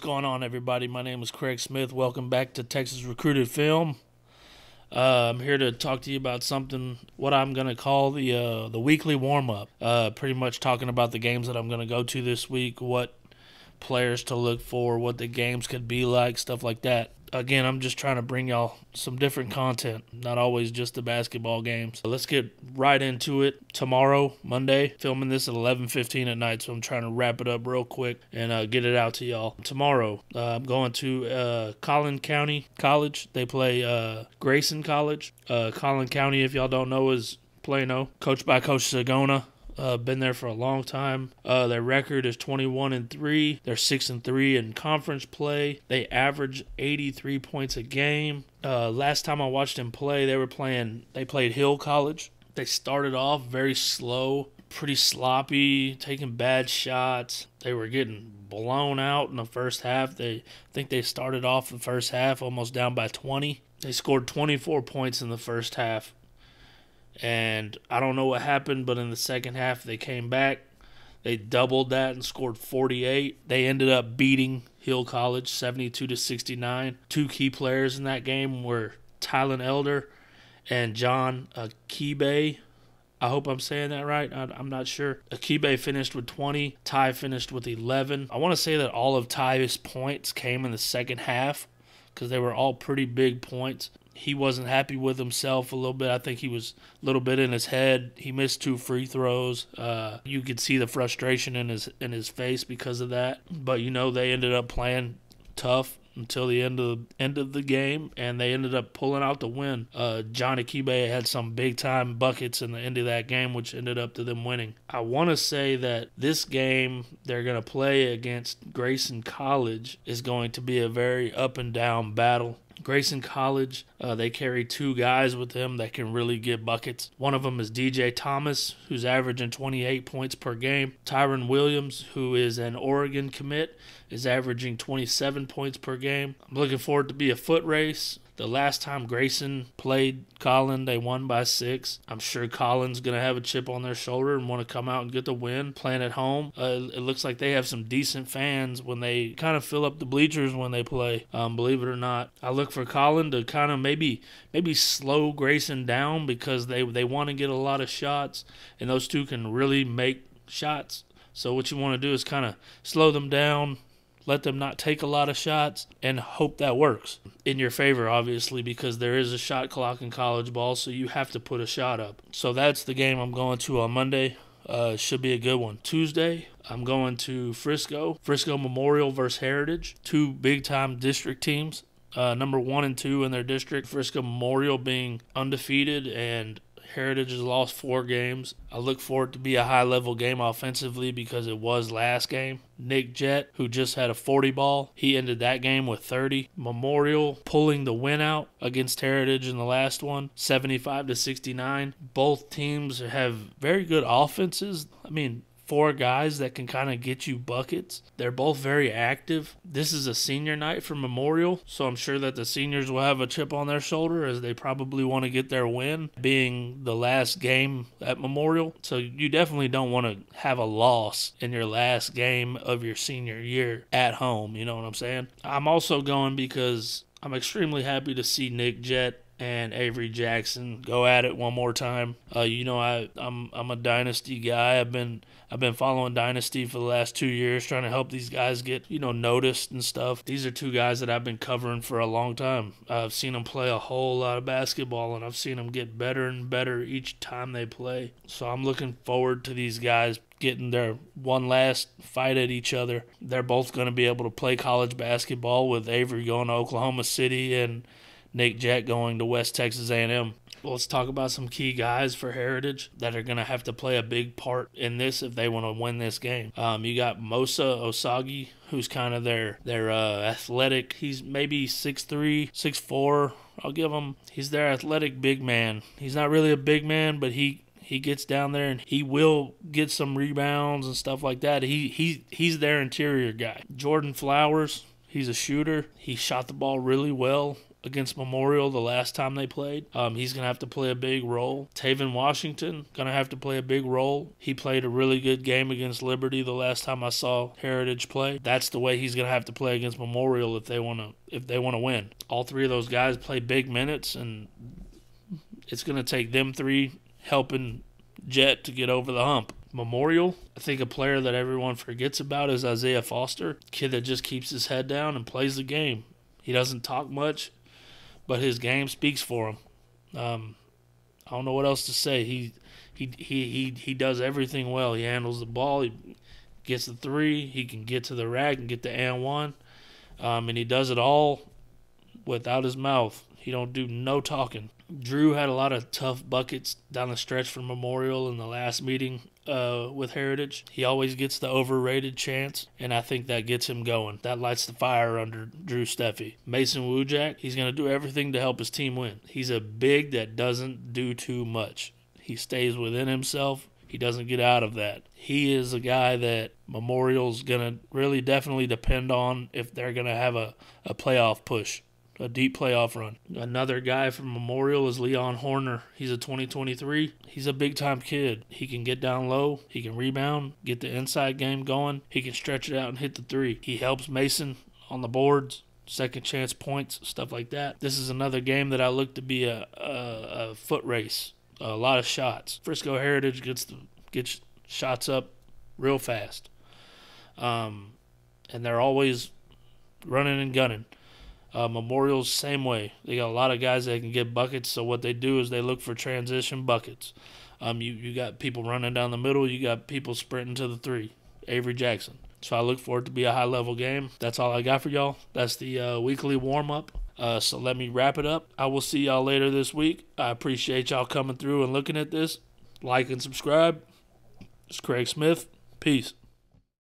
going on, everybody? My name is Craig Smith. Welcome back to Texas Recruited Film. I'm here to talk to you about something, what I'm going to call the weekly warm-up. Pretty much talking about the games that I'm going to go to this week, what players to look for, what the games could be like, stuff like that. Again, I'm just trying to bring y'all some different content, not always just the basketball games. So let's get right into it. Tomorrow, Monday, filming this at 11:15 at night, so I'm trying to wrap it up real quick and get it out to y'all. Tomorrow, I'm going to Collin County College. They play Grayson College. Collin County, if y'all don't know, is Plano, coached by Coach Sagona. Been there for a long time. Their record is 21-3. They're 6-3 in conference play. They average 83 points a game. Last time I watched them play, they played Hill College. They started off very slow, pretty sloppy, taking bad shots. They were getting blown out in the first half. I think they started off the first half almost down by 20. They scored 24 points in the first half. And I don't know what happened, but in the second half they came back. They doubled that and scored 48. They ended up beating Hill College 72-69. Two key players in that game were Tylen Elder and John Akibe. I hope I'm saying that right. I'm not sure. Akibe finished with 20. Ty finished with 11. I want to say that all of Ty's points came in the second half because they were all pretty big points. He wasn't happy with himself a little bit. I think he was a little bit in his head. He missed 2 free throws. You could see the frustration in his face because of that. But they ended up playing tough until the end of the game, and they ended up pulling out the win. John Akibe had some big time buckets in the end of that game, which ended up to them winning. I want to say that this game they're going to play against Grayson College is going to be a very up and down battle. Grayson College, they carry 2 guys with them that can really get buckets. One of them is DJ Thomas, who's averaging 28 points per game. Tyron Williams, who is an Oregon commit, is averaging 27 points per game. I'm looking forward to be a foot race. The last time Grayson played Collin, they won by 6. I'm sure Collin's going to have a chip on their shoulder and want to come out and get the win, playing at home. It looks like they have some decent fans when they kind of fill up the bleachers when they play, believe it or not. I look for Collin to kind of maybe slow Grayson down because they want to get a lot of shots, and those two can really make shots. So what you want to do is kind of slow them down, let them not take a lot of shots, and hope that works in your favor, obviously, because there is a shot clock in college ball, so you have to put a shot up. So that's the game I'm going to on Monday. Should be a good one. Tuesday, I'm going to Frisco Memorial versus Heritage, 2 big-time district teams, number 1 and 2 in their district. Frisco Memorial being undefeated, and Heritage has lost 4 games. I look for it to be a high-level game offensively because it was last game. Nick Jett, who just had a 40 ball, he ended that game with 30. Memorial pulling the win out against Heritage in the last one, 75-69. Both teams have very good offenses. 4 guys that can kind of get you buckets. They're both very active. This is a senior night for Memorial, so I'm sure that the seniors will have a chip on their shoulder as they probably want to get their win, being the last game at Memorial. So you definitely don't want to have a loss in your last game of your senior year at home, you know what I'm saying? I'm also going because I'm extremely happy to see Nick Jett and Avery Jackson go at it one more time. I'm a Dynasty guy. I've been following Dynasty for the last 2 years, trying to help these guys get noticed and stuff. These are 2 guys that I've been covering for a long time. I've seen them play a whole lot of basketball, and I've seen them get better and better each time they play. So I'm looking forward to these guys getting their one last fight at each other. They're both going to be able to play college basketball, with Avery going to Oklahoma City and Nick Jett going to West Texas A&M. Let's talk about some key guys for Heritage that are going to have to play a big part in this if they want to win this game. You got Mosa Osagi, who's kind of their athletic. He's maybe 6'3", 6'4". I'll give him. He's their athletic big man. He's not really a big man, but he gets down there and he will get some rebounds and stuff like that. He's their interior guy. Jordan Flowers, he's a shooter. He shot the ball really well against Memorial the last time they played. He's going to have to play a big role. Taven Washington going to have to play a big role. He played a really good game against Liberty the last time I saw Heritage play. That's the way he's going to have to play against Memorial if they want to win. All three of those guys play big minutes, and it's going to take them three helping Jet to get over the hump. Memorial, I think a player that everyone forgets about is Isaiah Foster, kid that just keeps his head down and plays the game. He doesn't talk much, but his game speaks for him. I don't know what else to say. He does everything well. He handles the ball. He gets the three. He can get to the rack and get the and one, and he does it all without his mouth. He don't do no talking. Drew had a lot of tough buckets down the stretch for Memorial in the last meeting with Heritage. He always gets the overrated chance, and I think that gets him going. That lights the fire under Drew Steffi. Mason Wujak, he's going to do everything to help his team win. He's a big that doesn't do too much. He stays within himself. He doesn't get out of that. He is a guy that Memorial's going to really definitely depend on if they're going to have a playoff push. A deep playoff run. Another guy from Memorial is Leon Horner. He's a 2023. He's a big-time kid. He can get down low. He can rebound, get the inside game going. He can stretch it out and hit the three. He helps Mason on the boards, second chance points, stuff like that. This is another game that I look to be a foot race. A lot of shots. Frisco Heritage gets shots up real fast. And they're always running and gunning. Memorial's same way. They got a lot of guys that can get buckets, so what they do is they look for transition buckets. You got people running down the middle. You got people sprinting to the three. Avery Jackson. So I look for it to be a high-level game. That's all I got for y'all. That's the weekly warm-up. So let me wrap it up. I will see y'all later this week. I appreciate y'all coming through and looking at this. Like and subscribe. It's Craig Smith. Peace.